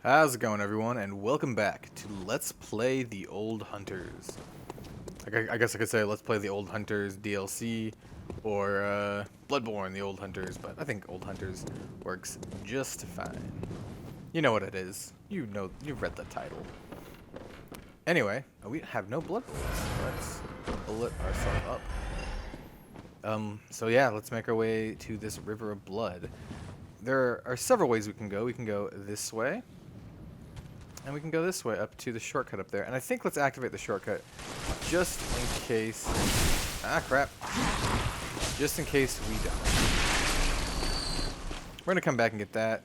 How's it going, everyone, and welcome back to Let's Play the Old Hunters. I guess I could say Let's Play the Old Hunters DLC, or Bloodborne the Old Hunters, but I think Old Hunters works just fine. You know what it is. You know, you've read the title. Anyway, we have no blood bullets. Let's bullet ourselves up. So yeah, let's make our way to this river of blood. There are several ways we can go. We can go this way. And we can go this way up to the shortcut up there. And I think let's activate the shortcut just in case... Ah, crap. Just in case we die. We're going to come back and get that.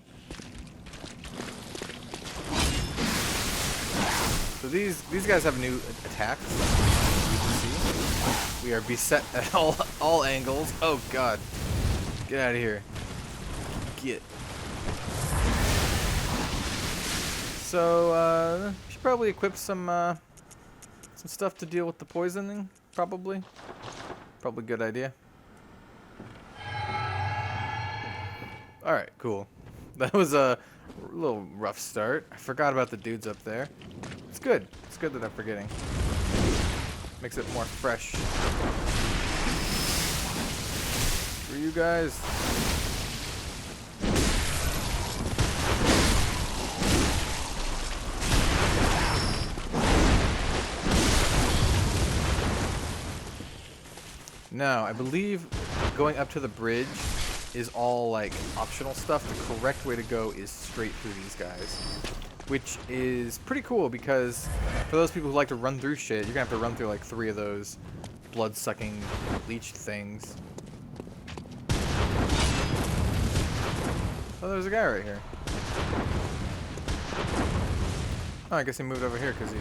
So these guys have new attacks. You can see. We are beset at all angles. Oh, God. Get out of here. Get. So, should probably equip some stuff to deal with the poisoning, probably. Probably a good idea. Alright, cool. That was a little rough start. I forgot about the dudes up there. It's good. It's good that I'm forgetting. Makes it more fresh. For you guys. Now, I believe going up to the bridge is all, like, optional stuff. The correct way to go is straight through these guys. Which is pretty cool because for those people who like to run through shit, you're gonna have to run through, like, 3 of those blood-sucking leech things. Oh, there's a guy right here. Oh, I guess he moved over here because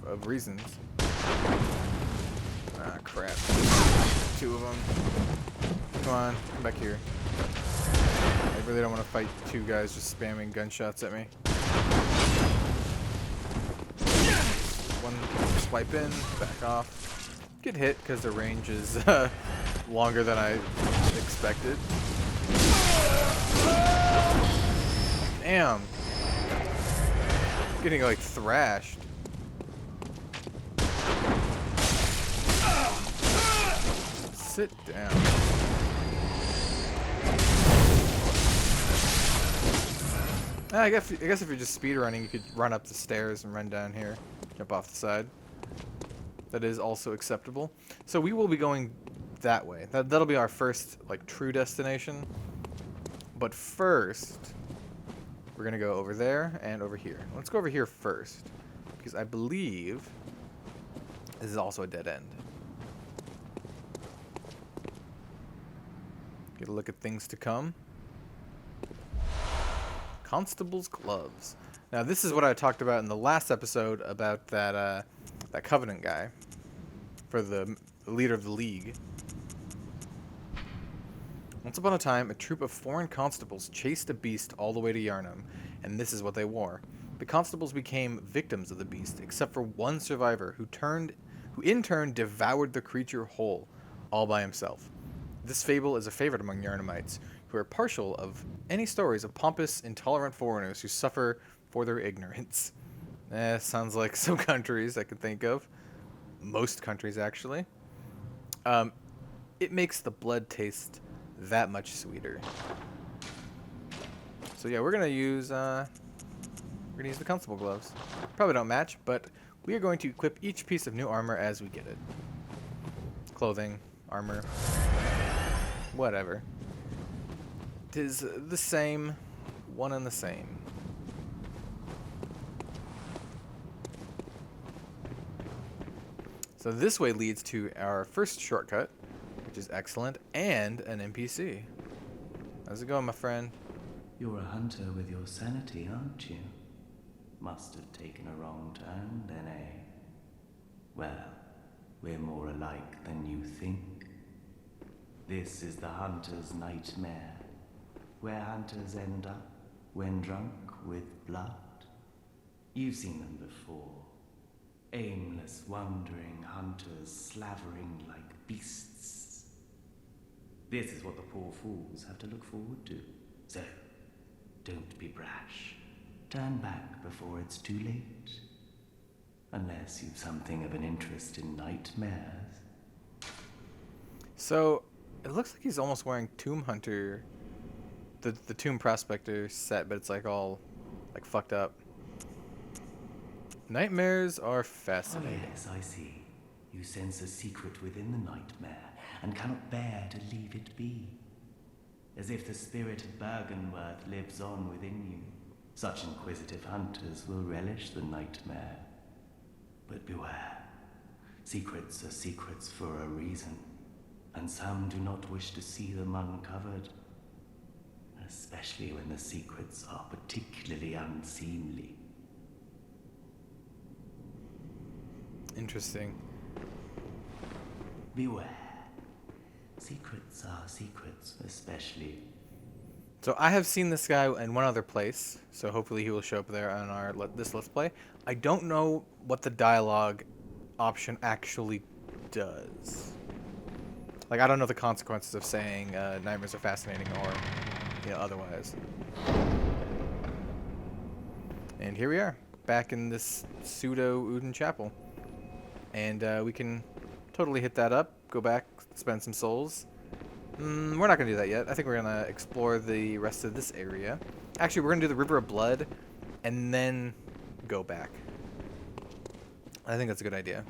of reasons. Ah, crap. 2 of them. Come on, come back here. I really don't want to fight 2 guys just spamming gunshots at me. One swipe in, back off. Get hit because the range is longer than I expected. Damn. Getting like thrashed. Sit down. I guess if you're just speedrunning, you could run up the stairs and run down here, jump off the side. That is also acceptable. So we will be going that way. That'll be our first, like, true destination. But first, we're gonna go over there and over here. Let's go over here first, because I believe this is also a dead end. Get a look at things to come. Constable's gloves. Now this is what I talked about in the last episode about that that Covenant guy for the leader of the League. Once upon a time, a troop of foreign constables chased a beast all the way to Yharnam, and this is what they wore. The constables became victims of the beast, except for one survivor who in turn devoured the creature whole, all by himself. This fable is a favorite among Yharnamites, who are partial of any stories of pompous, intolerant foreigners who suffer for their ignorance. Sounds like some countries I can think of. Most countries, actually. It makes the blood taste that much sweeter. So yeah, we're gonna use the constable gloves. Probably don't match, but we are going to equip each piece of new armor as we get it. Clothing, armor. Whatever. It is the same, one and the same. So this way leads to our first shortcut, which is excellent, and an NPC. How's it going, my friend? You're a hunter with your sanity, aren't you? Must have taken a wrong turn, then, eh? Well, we're more alike than you think. This is the hunter's nightmare, where hunters end up when drunk with blood. You've seen them before. Aimless, wandering hunters slavering like beasts. This is what the poor fools have to look forward to. So, don't be brash. Turn back before it's too late. Unless you've something of an interest in nightmares. So, it looks like he's almost wearing Tomb Hunter, the Tomb Prospector set, but it's like all like fucked up. Nightmares are Oh fascinating. yes, I see. You sense a secret within the nightmare and cannot bear to leave it be. As if the spirit of Bergenworth lives on within you. Such inquisitive hunters will relish the nightmare. But beware. Secrets are secrets for a reason, and some do not wish to see them uncovered. Especially when the secrets are particularly unseemly. Interesting. Beware. Secrets are secrets, especially. So I have seen this guy in one other place, so hopefully he will show up there on this Let's Play. I don't know what the dialogue option actually does. Like, I don't know the consequences of saying nightmares are fascinating or, otherwise. And here we are, back in this pseudo-Uden chapel. And we can totally hit that up, go back, spend some souls. We're not going to do that yet. I think we're going to explore the rest of this area. Actually, we're going to do the River of Blood and then go back. I think that's a good idea.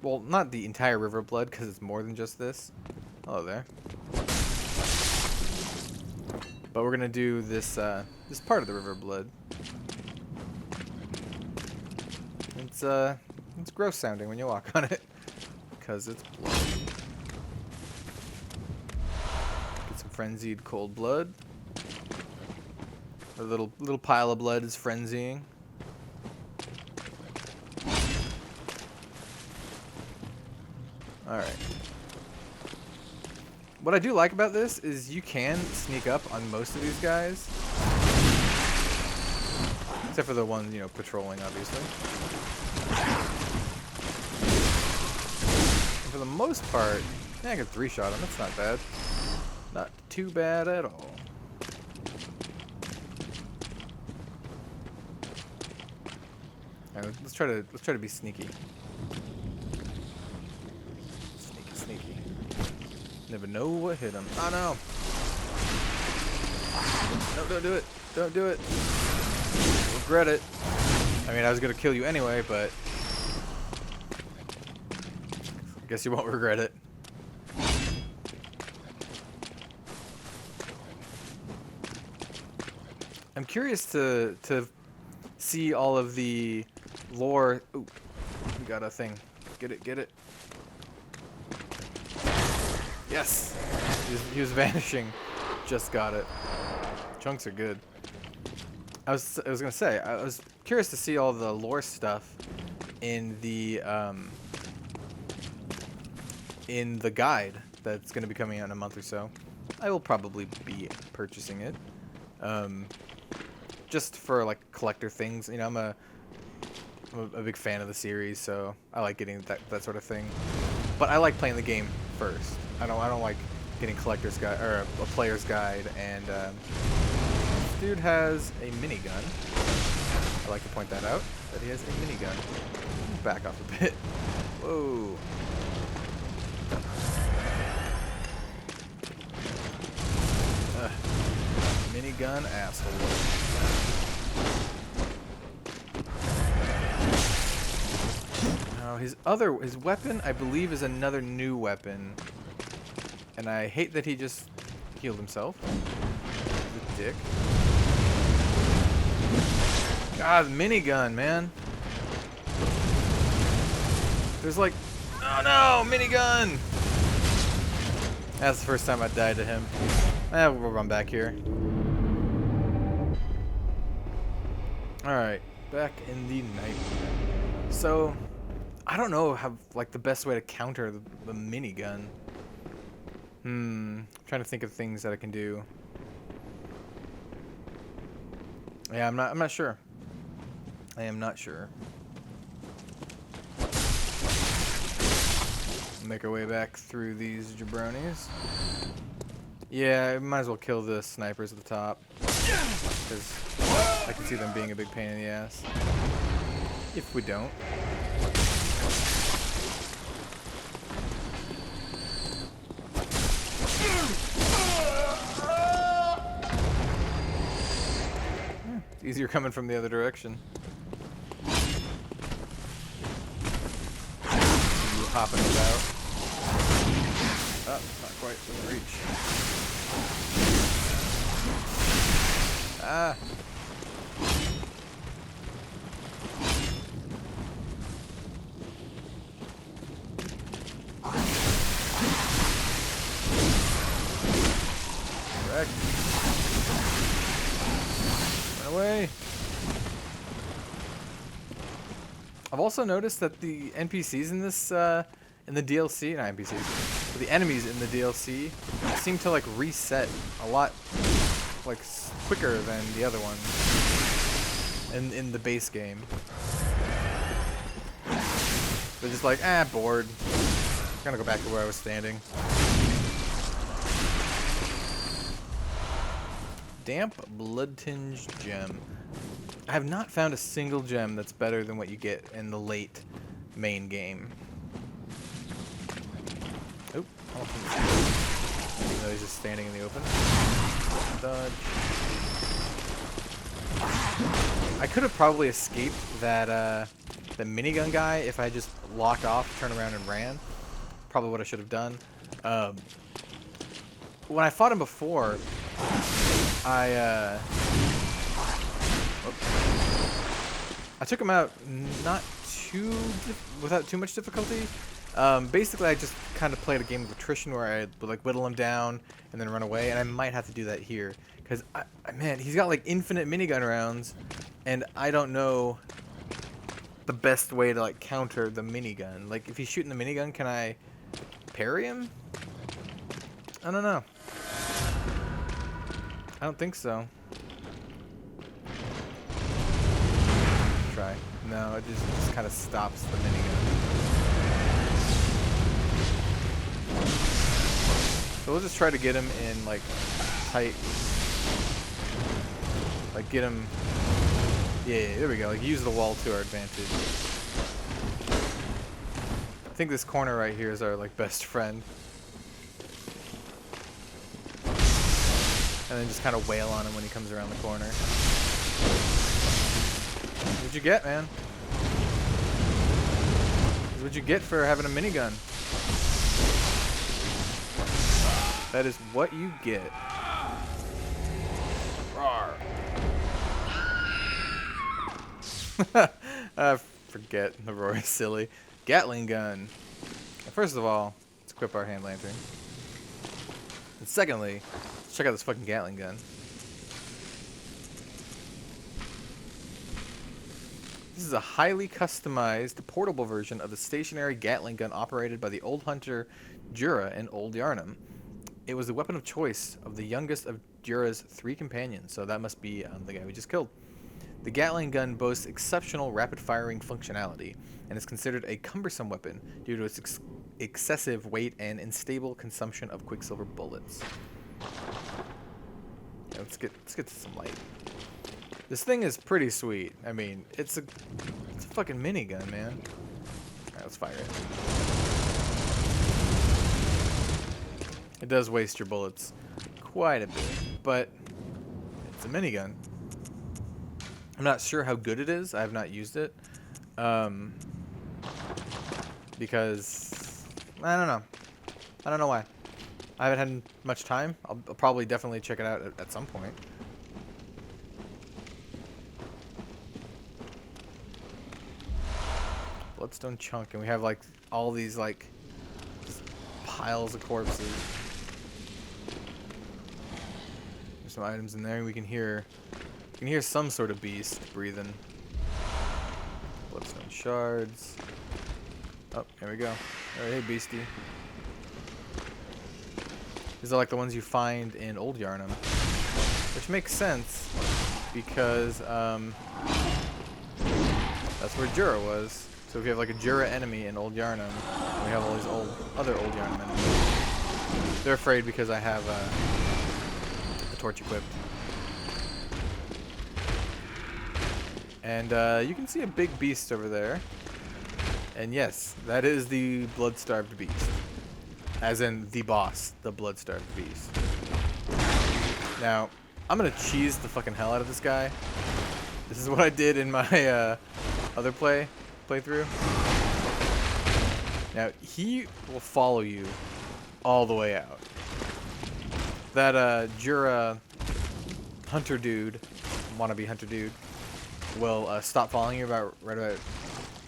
Well, not the entire River of Blood, because it's more than just this. Hello there. But we're going to do this this part of the River of Blood. It's gross sounding when you walk on it, because it's blood. Get some frenzied cold blood. A little pile of blood is frenzying. All right. What I do like about this is you can sneak up on most of these guys, except for the ones patrolling, obviously. And for the most part, I can 3-shot him. That's not bad. Not too bad at all. All right, let's try to be sneaky. Sneaky. Never know what hit him. Oh no! No, don't do it. Don't do it. You'll regret it. I mean, I was gonna kill you anyway, but I guess you won't regret it. I'm curious to see all of the lore. Ooh, we got a thing. Get it. Yes! He was vanishing. Just got it. Chunks are good. I was gonna say, I was curious to see all the lore stuff in the guide that's gonna be coming out in a month or so. I will probably be purchasing it. Just for like collector things. I'm a big fan of the series, so I like getting that sort of thing. But I like playing the game first. I don't like getting collector's guide or a player's guide. And this dude has a minigun. I like to point that out, that he has a minigun. Back off a bit. Whoa. Minigun asshole. Now his weapon, I believe, is another new weapon. And I hate that he just healed himself. The dick. God, minigun, man. There's like, oh no, minigun! That's the first time I died to him. We'll run back here. Alright, back in the night. So, I don't know how, like, the best way to counter the minigun. Trying to think of things that I can do. Yeah, I'm not sure. I am not sure. Make our way back through these jabronis. Yeah, I might as well kill the snipers at the top. Because I can see them being a big pain in the ass. If we don't. It's easier coming from the other direction. You hopping about. Oh, not quite within reach. Ah. Correct. Run away. I've also noticed that the NPCs in this, in the DLC, not NPCs, but the enemies in the DLC seem to like reset a lot, like quicker than the other ones in the base game. They're just like, bored. I'm gonna go back to where I was standing. Damp blood-tinged gem. I have not found a single gem that's better than what you get in the late main game. Oop. Even though he's just standing in the open. Dodge. I could have probably escaped that the minigun guy if I just locked off, turned around, and ran. Probably what I should have done. When I fought him before, I took him out without too much difficulty. Basically, I just kind of played a game of attrition where I would like whittle him down and then run away, and I might have to do that here because man, he's got like infinite minigun rounds, and I don't know the best way to like counter the minigun. Like if he's shooting the minigun, can I parry him? I don't know. I don't think so. Try. No, it just kind of stops the minigun. So we'll just try to get him in like tight. Like get him. Yeah, there we go. Like use the wall to our advantage. I think this corner right here is our like best friend. And then just kind of wail on him when he comes around the corner. What'd you get, man? What'd you get for having a minigun? That is what you get. Rawr. Forget the roar is silly. Gatling gun. First of all, let's equip our hand lantern. And secondly, let's check out this fucking Gatling gun. This is a highly customized, portable version of the stationary Gatling gun operated by the old hunter Jura in Old Yarnum. It was the weapon of choice of the youngest of Jura's 3 companions, so that must be the guy we just killed. The Gatling gun boasts exceptional rapid-firing functionality and is considered a cumbersome weapon due to its excessive weight and unstable consumption of quicksilver bullets. Yeah, let's get to some light. This thing is pretty sweet. I mean, it's a fucking minigun, man. Alright, let's fire it. It does waste your bullets quite a bit, but it's a minigun. I'm not sure how good it is. I have not used it. Because I don't know. I don't know why. I haven't had much time. I'll probably definitely check it out at some point. Bloodstone chunk, and we have like all these like just piles of corpses. There's some items in there, and we can hear some sort of beast breathing. Bloodstone shards. Oh, here we go. Alright, hey beastie. These are like the ones you find in Old Yarnum, which makes sense because that's where Jura was. So if you have like a Jura enemy in Old Yarnum, we have all these other Old Yarnum enemies. They're afraid because I have a torch equipped. And you can see a big beast over there. And yes, that is the blood-starved beast. As in the boss, the blood-starved beast. Now, I'm gonna cheese the fucking hell out of this guy. This is what I did in my other playthrough. Now, he will follow you all the way out. That Jura hunter dude, wannabe hunter dude, will stop following you right about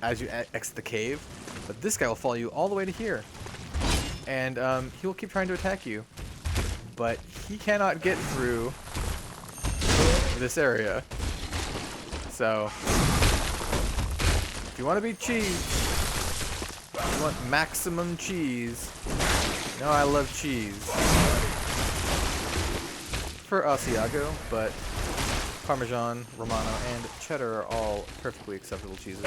as you exit the cave. But this guy will follow you all the way to here. And he will keep trying to attack you. But he cannot get through this area. So, if you want to be cheese, if you want maximum cheese, you know I love cheese. For Asiago, but Parmesan, Romano, and Cheddar are all perfectly acceptable cheeses.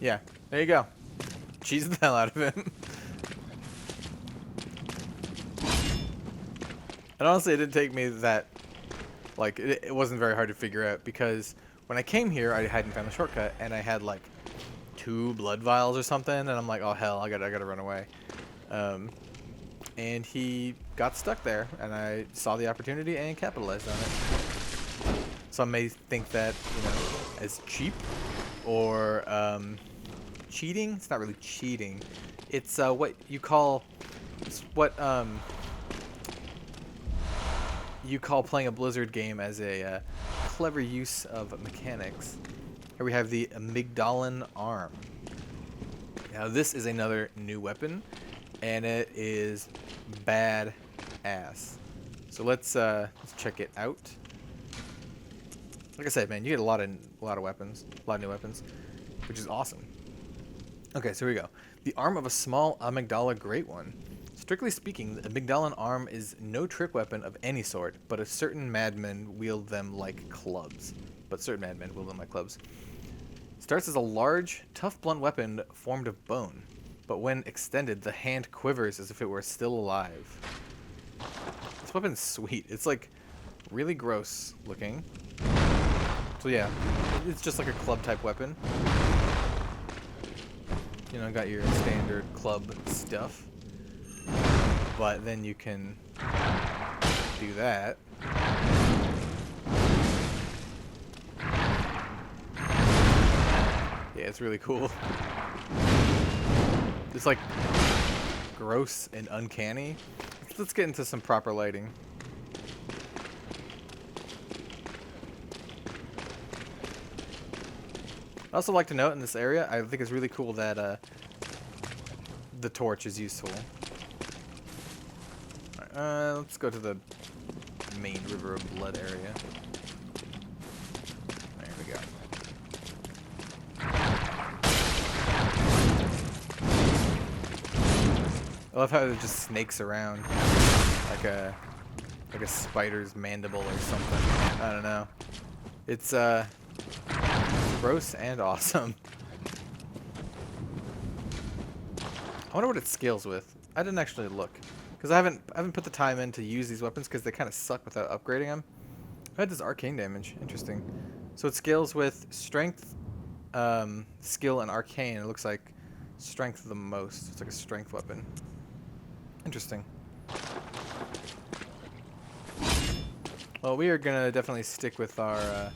Yeah, there you go. Cheese the hell out of him. And honestly, it didn't take me that, like, it wasn't very hard to figure out, because when I came here, I hadn't found the shortcut, and I had, like, 2 blood vials or something, and I'm like, oh hell, I gotta run away. And he got stuck there, and I saw the opportunity and capitalized on it. Some may think that, you know, as cheap, or, cheating. It's not really cheating. It's, what you call, you call playing a Blizzard game as a clever use of mechanics. Here we have the amygdalin arm. Now this is another new weapon, and it is bad ass. So let's check it out. Like I said, man, you get a lot of weapons, a lot of new weapons, which is awesome. Okay, so here we go. The arm of a small amygdala great one. Strictly speaking, the amygdalin arm is no trick weapon of any sort, but certain madmen wield them like clubs. Starts as a large, tough, blunt weapon formed of bone, but when extended, the hand quivers as if it were still alive. This weapon's sweet. It's like really gross looking. So yeah, it's just like a club type weapon. You know, got your standard club stuff. But then you can do that. Yeah, it's really cool. It's like gross and uncanny. Let's get into some proper lighting. I also like to note in this area, I think it's really cool that the torch is useful. Let's go to the main River of Blood area. There we go. I love how it just snakes around like a spider's mandible or something. I don't know. It's gross and awesome. I wonder what it scales with. I didn't actually look. Because I haven't put the time in to use these weapons because they kind of suck without upgrading them. Oh, it does arcane damage. Interesting. So it scales with strength, skill, and arcane. It looks like strength the most. It's like a strength weapon. Interesting. Well, we are gonna definitely stick with our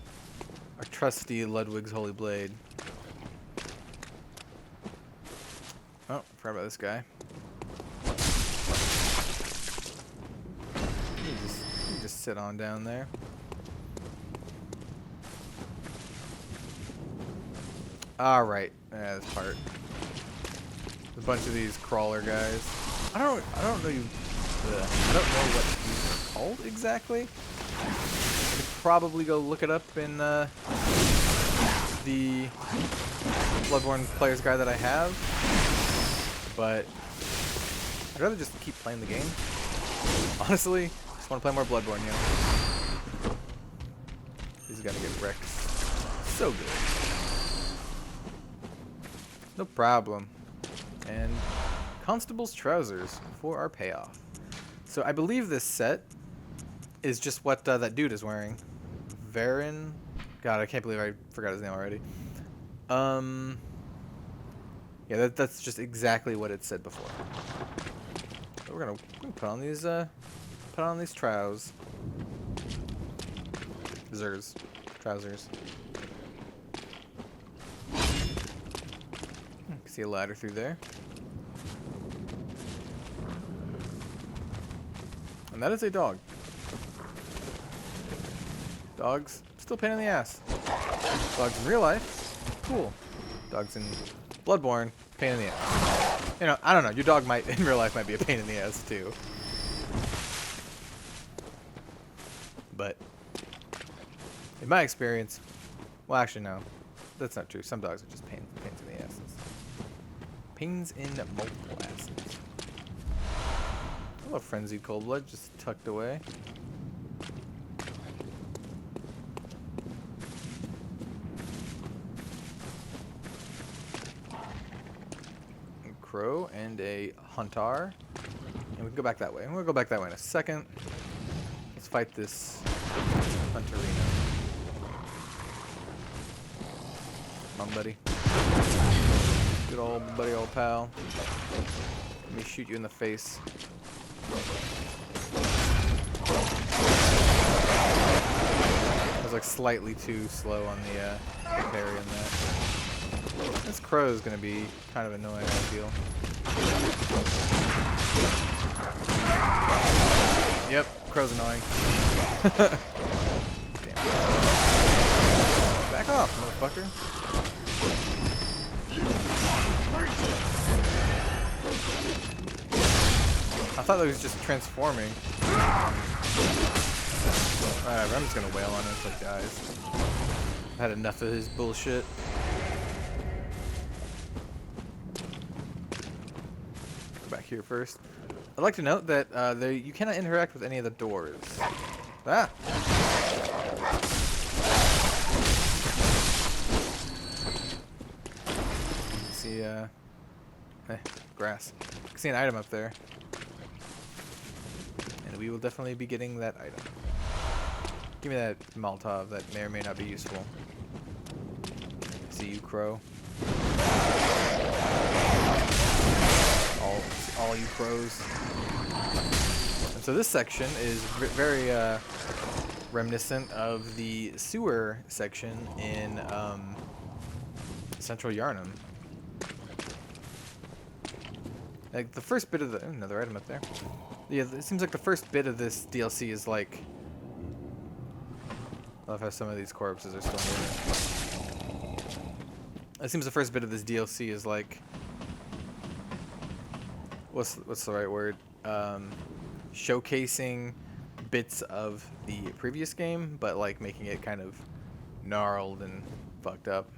trusty Ludwig's Holy Blade. Oh, forgot about this guy. You just sit on down there. All right, yeah, this part. A bunch of these crawler guys. I don't know what these are called exactly. I could probably go look it up in the Bloodborne player's guide that I have, but I'd rather just keep playing the game. Honestly, just want to play more Bloodborne, you know. He's gonna get wrecked. So good. No problem. And Constable's trousers for our payoff. So I believe this set is just what that dude is wearing. Varen. God, I can't believe I forgot his name already. Yeah, that's just exactly what it said before. So we're gonna put on these trousers. Trousers. See a ladder through there. And that is a dog. Dogs, still pain in the ass. Dogs in real life, cool. Dogs in Bloodborne, pain in the ass. You know, I don't know. Your dog might, in real life, might be a pain in the ass too. But in my experience, well, actually no, that's not true. Some dogs are just pains in the asses. Pains in multiple asses. Hello, frenzied cold blood, just tucked away. Crow and a hunter, and we can go back that way. And we'll go back that way in a second. Let's fight this hunterino. Come on, buddy. Good old buddy, old pal. Let me shoot you in the face. I was like slightly too slow on the parry in that. This crow is going to be kind of annoying, I feel. Yep, crow's annoying. Damn. Back off, motherfucker. I thought that was just transforming. Alright, I'm just going to wail on him until he dies. I've had enough of his bullshit. Back here first. I'd like to note that you cannot interact with any of the doors. Ah! See, grass. I can see an item up there. And we will definitely be getting that item. Give me that Molotov, that may or may not be useful. See you, crow. All you crows. And so this section is very reminiscent of the sewer section in Central Yarnum. Like the first bit of the another item up there. Yeah, it seems like the first bit of this DLC is like. I love how some of these corpses are still moving. It seems the first bit of this DLC is like. What's the right word? Showcasing bits of the previous game, but like making it kind of gnarled and fucked up.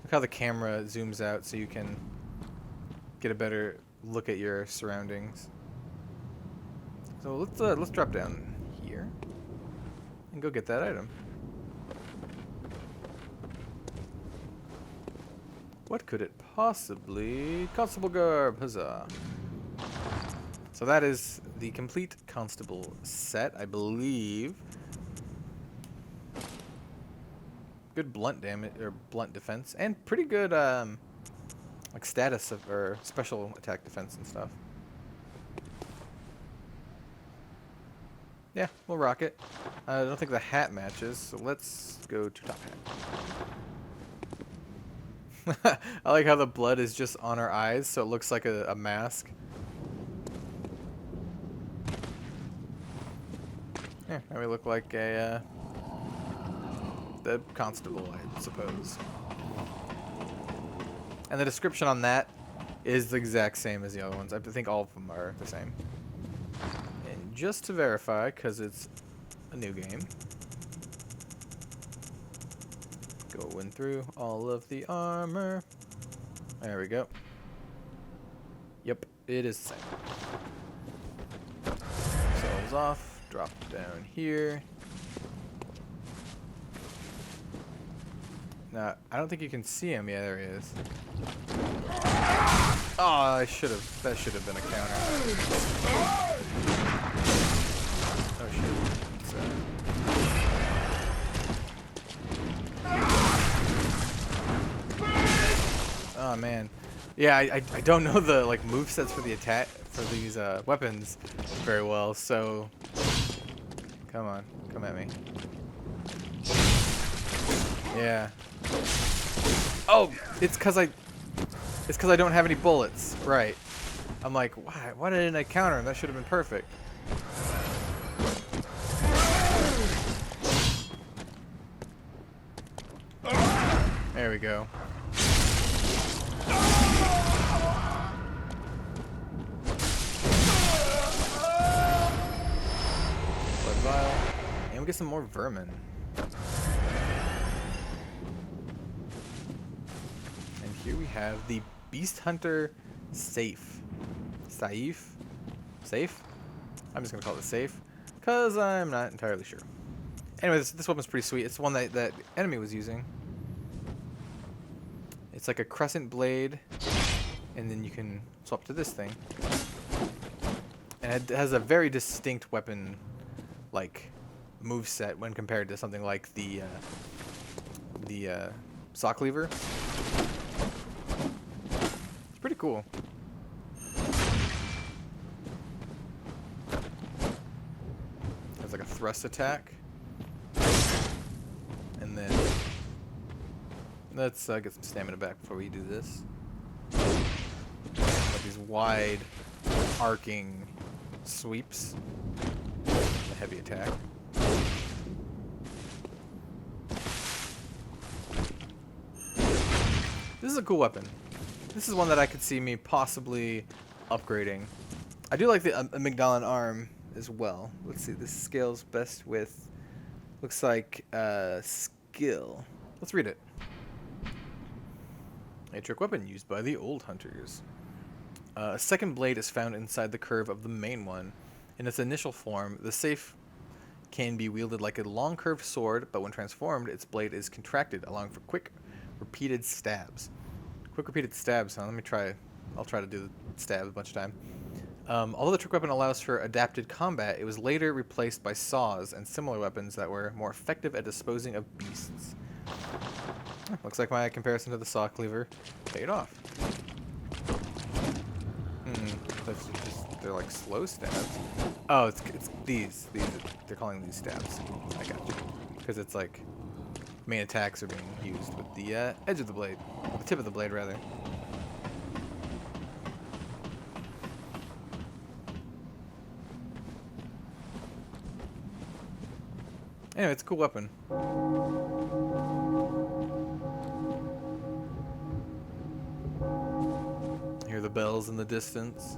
Look how the camera zooms out so you can get a better look at your surroundings. So let's drop down here and go get that item. What could it possibly... Constable Garb, huzzah. So that is the complete Constable set, I believe. Good blunt damage, or blunt defense, and pretty good, like status of, or special attack defense and stuff. Yeah, we'll rock it. I don't think the hat matches, so let's go to top hat. I like how the blood is just on our eyes, so it looks like a mask. Yeah, now we look like a the constable, I suppose. And the description on that is the exact same as the other ones. I think all of them are the same. And just to verify, because it's a new game, going through all of the armor. There we go. Yep, it is the same. Cells off, drop down here. Now, I don't think you can see him. Yeah, there he is. Oh, that should have been a counter. Yeah, I don't know the like move sets for the attack for these weapons very well, so come on, come at me. Yeah. Oh, it's cause I don't have any bullets. Right. I'm like, why? Why didn't I counter him? That should have been perfect. There we go. Blood vial. And we get some more vermin. And here we have the Beast Hunter Safe. Safe? I'm just gonna call it Safe, because I'm not entirely sure. Anyway, this weapon's pretty sweet. It's the one that enemy was using. It's like a crescent blade, and then you can swap to this thing. And it has a very distinct weapon, like, move set when compared to something like the saw cleaver. It's pretty cool. Has like a thrust attack, and then let's get some stamina back before we do this. Like these wide, arcing sweeps. A heavy attack. This is a cool weapon. This is one that I could see me possibly upgrading. I do like the amygdalin arm as well. Let's see, this scales best with, looks like skill. Let's read it. A trick weapon used by the old hunters. A second blade is found inside the curve of the main one. In its initial form, the safe can be wielded like a long curved sword, but when transformed, its blade is contracted, allowing for quick, repeated stabs. Quick repeated stabs, huh? Let me try. I'll try to do the stab a bunch of time. Although the trick weapon allows for adapted combat, it was later replaced by saws and similar weapons that were more effective at disposing of beasts. Looks like my comparison to the saw cleaver paid off. They're like slow stabs. Oh, it's these. They're calling these stabs. I got you. Because it's like main attacks are being used with the edge of the blade, the tip of the blade rather. Anyway, it's a cool weapon. Hear the bells in the distance.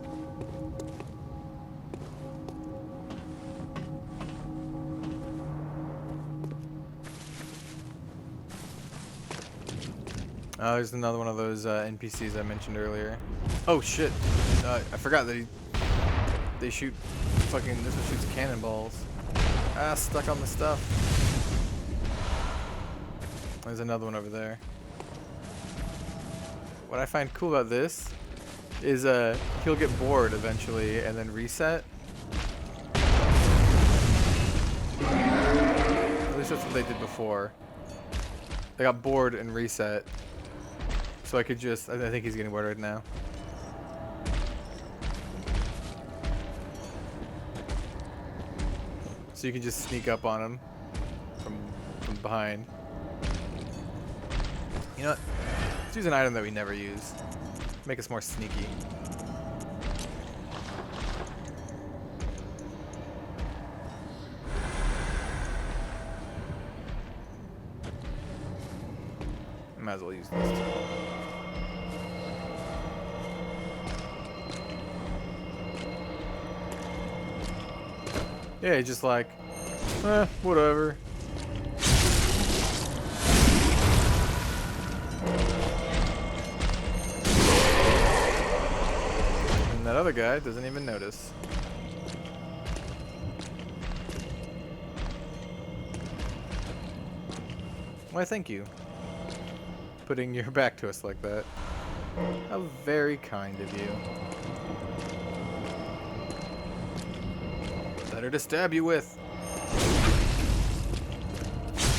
Oh, there's another one of those NPCs I mentioned earlier. Oh shit! I forgot that they shoot fucking. This one shoots cannonballs. Ah, stuck on the stuff. There's another one over there. What I find cool about this is he'll get bored eventually and then reset. At least that's what they did before. They got bored and reset. So I could just, I think he's getting bored right now. So you can just sneak up on him from behind. You know what? Let's use an item that we never use. Make us more sneaky. Might as well use this too. Yeah, he's just like, whatever. And that other guy doesn't even notice. Why, thank you. Putting your back to us like that. How very kind of you. Better to stab you with.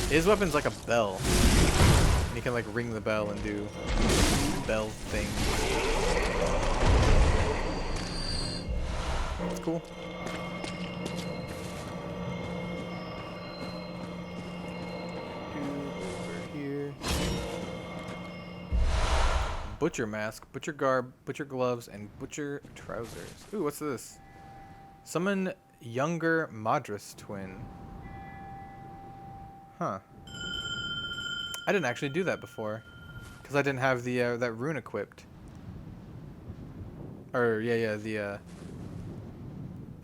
His weapon's like a bell. And he can like ring the bell and do bell thing. That's cool. Over here. Butcher mask, butcher garb, butcher gloves, and butcher trousers. Ooh, what's this? Summon younger Madras twin. Huh. I didn't actually do that before, because I didn't have the that rune equipped. Or yeah, the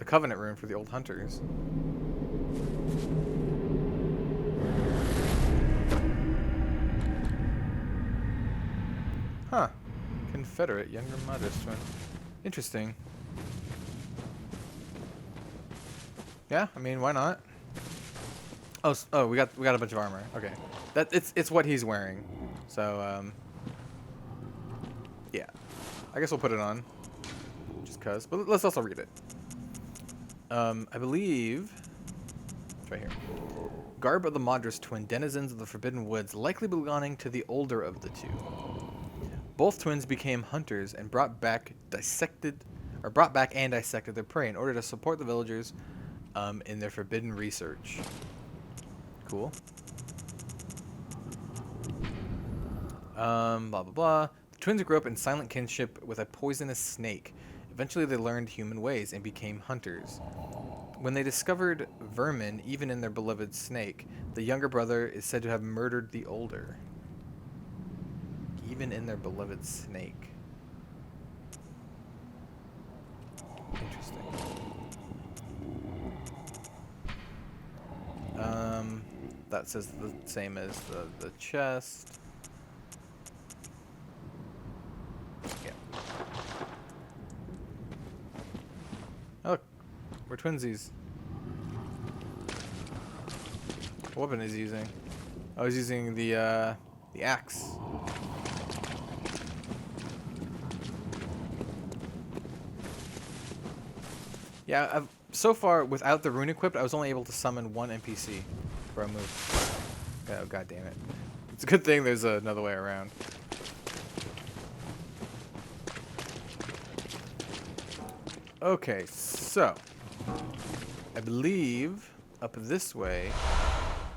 covenant rune for the old hunters. Huh. Confederate younger Madras twin. Interesting. Yeah, I mean, why not? Oh, we got a bunch of armor. Okay, it's what he's wearing. So yeah, I guess we'll put it on, just cause. But let's also read it. I believe it's right here. Garb of the Madras twin, denizens of the Forbidden Woods, likely belonging to the older of the two. Both twins became hunters and brought back and dissected their prey in order to support the villagers in their forbidden research. Cool. Blah blah blah. The twins grew up in silent kinship with a poisonous snake. Eventually they learned human ways and became hunters. When they discovered vermin even in their beloved snake, the younger brother is said to have murdered the older. Even in their beloved snake. Interesting. That says the same as the chest. Yeah. Oh, look, we're twinsies. What weapon is he using? Oh, he's using the axe. Yeah, so far without the rune equipped, I was only able to summon one NPC for a move. Oh, god damn it! It's a good thing there's another way around. Okay, so I believe up this way,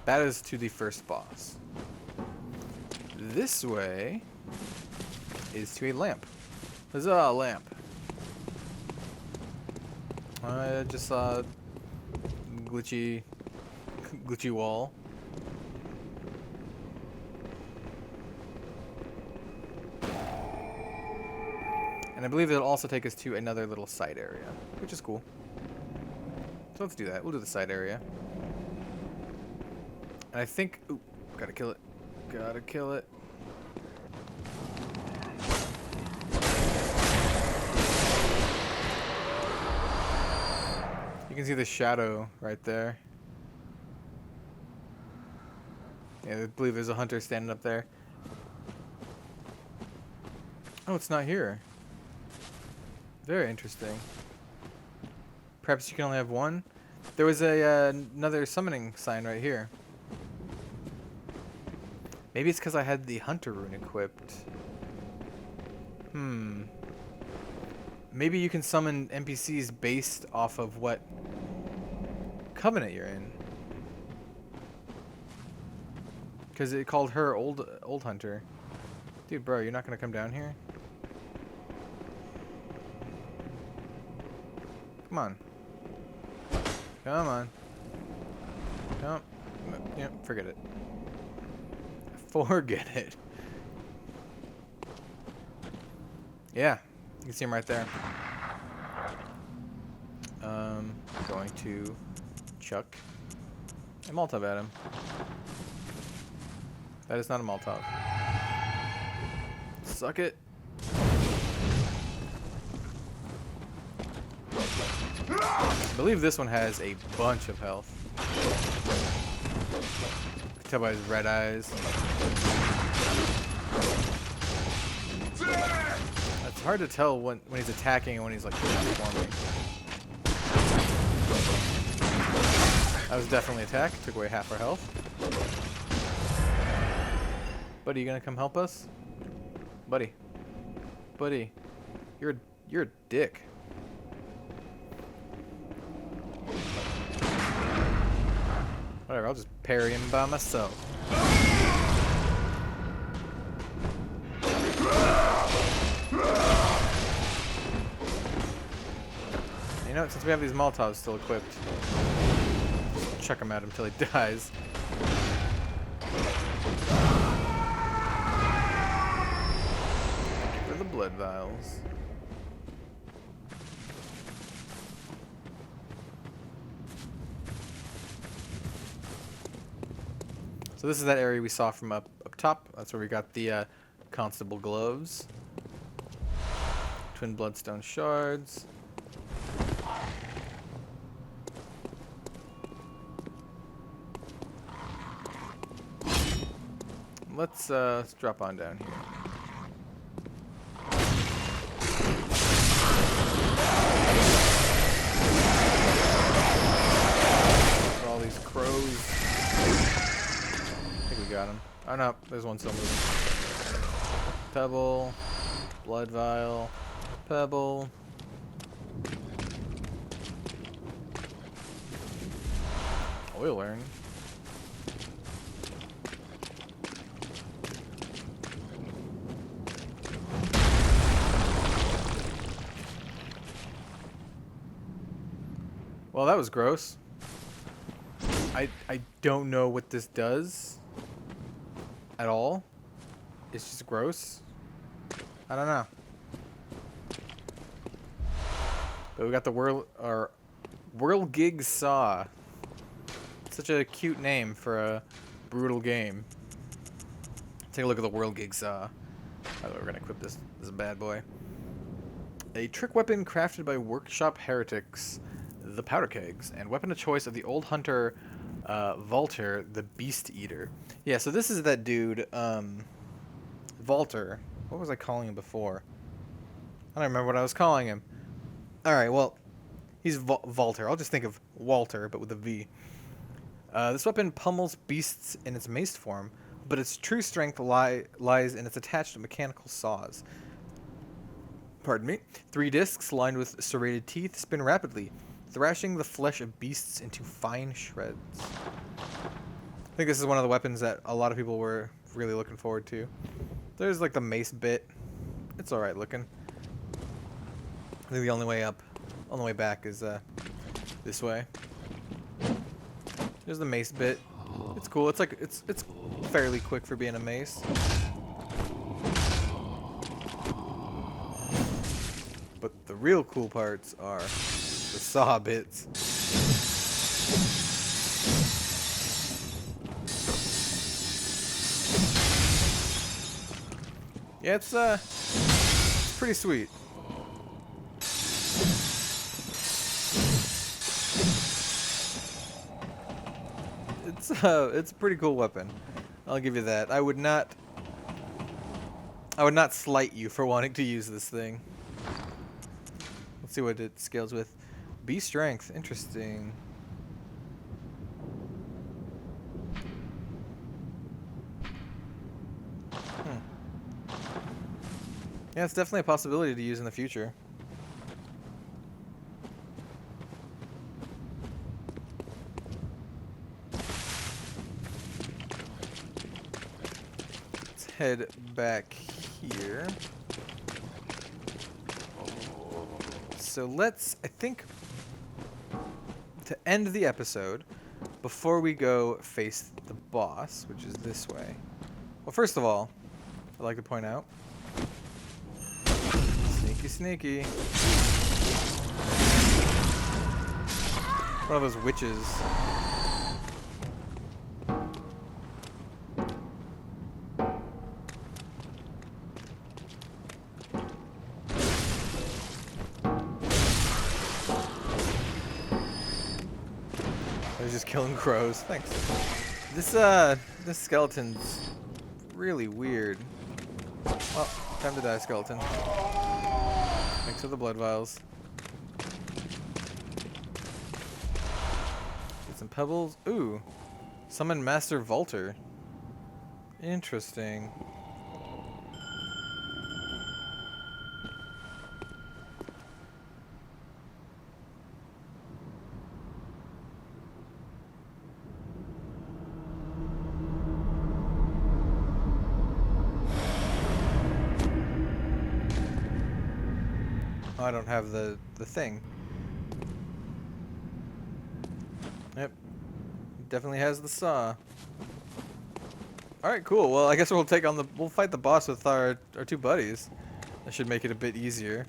that is to the first boss. This way is to a lamp. Huzzah, a lamp. I just saw glitchy wall. And I believe it'll also take us to another little side area, which is cool. So let's do that. We'll do the side area. And I think... Ooh, gotta kill it. Gotta kill it. You can see the shadow right there. Yeah, I believe there's a hunter standing up there. Oh, it's not here. Very interesting. Perhaps you can only have one? There was another summoning sign right here. Maybe it's because I had the hunter rune equipped. Maybe you can summon NPCs based off of what covenant you're in. Because it called her old hunter. Dude, bro, you're not gonna come down here? Come on. Come on. Come. Yeah, forget it. Forget it. Yeah, you can see him right there. Going to chuck a Molotov at him. That is not a Molotov. Suck it. I believe this one has a bunch of health. You can tell by his red eyes. It's hard to tell when he's attacking and when he's like transforming. That was definitely attack. Took away half our health. Buddy, you gonna come help us? Buddy. Buddy, you're a dick. Whatever, I'll just parry him by myself. You know what, since we have these Molotovs still equipped, chuck him at him until he dies. Thank you for the blood vials. So this is that area we saw from up top. That's where we got the constable gloves. Twin bloodstone shards. Let's drop on down here. All these crows. I think we got him. Oh no, there's one still moving. Pebble, blood vial, pebble. Oil urn. Well, that was gross. I don't know what this does at all. It's just gross. I don't know. But we got the Whirlgig Saw. Such a cute name for a brutal game. Take a look at the Whirlgig Saw. By the way, we're gonna equip this bad boy. A trick weapon crafted by workshop heretics, the powder kegs, and weapon of choice of the old hunter, Valter, the Beast Eater. Yeah, so this is that dude, Valter. What was I calling him before? I don't remember what I was calling him. Alright, well, he's Valter. I'll just think of Walter, but with a V. This weapon pummels beasts in its maced form, but its true strength lies in its attached mechanical saws. Pardon me. 3 discs lined with serrated teeth spin rapidly, thrashing the flesh of beasts into fine shreds. I think this is one of the weapons that a lot of people were really looking forward to. There's like the mace bit. It's alright looking. I think the only way back is this way. There's the mace bit. It's cool. It's like it's fairly quick for being a mace. But the real cool parts are the saw bits. Yeah, it's pretty sweet. It's a pretty cool weapon. I'll give you that. I would not slight you for wanting to use this thing. Let's see what it scales with. B strength, interesting. Yeah, it's definitely a possibility to use in the future. Let's head back here. So let's, I think, to end the episode, before we go face the boss, which is this way. Well, first of all, I'd like to point out, sneaky, sneaky. One of those witches. They're just killing crows. Thanks. This skeleton's really weird. Well, time to die, skeleton. Thanks for the blood vials. Get some pebbles. Ooh. Summon Master Valter. Interesting. I don't have the thing. Yep. Definitely has the saw. Alright, cool. Well, I guess we'll fight the boss with our two buddies. That should make it a bit easier.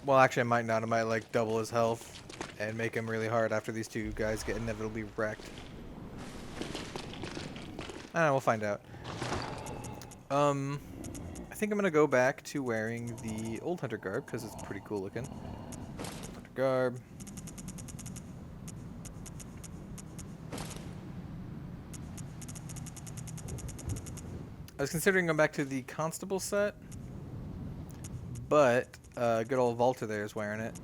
Well, actually, I might not. I might, like, double his health and make him really hard after these two guys get inevitably wrecked. I don't know, we'll find out. I think I'm gonna go back to wearing the old hunter garb, because it's pretty cool looking. Hunter garb. I was considering going back to the constable set, but good old Volta there is wearing it.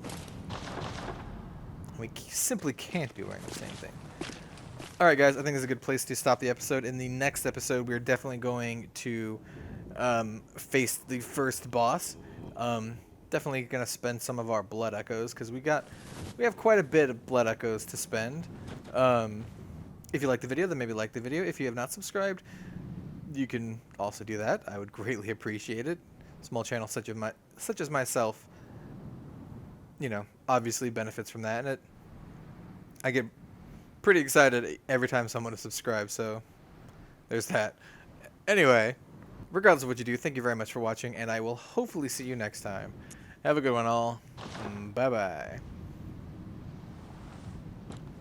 We simply can't be wearing the same thing. Alright guys, I think this is a good place to stop the episode. In the next episode, we're definitely going to face the first boss. Definitely going to spend some of our blood echoes, because we have quite a bit of blood echoes to spend. If you like the video, then maybe like the video. If you have not subscribed, you can also do that. I would greatly appreciate it. Small channel such as myself, you know, obviously benefits from that, and I get pretty excited every time someone subscribes, so there's that. Anyway, regardless of what you do, thank you very much for watching, and I will hopefully see you next time. Have a good one all. Bye-bye.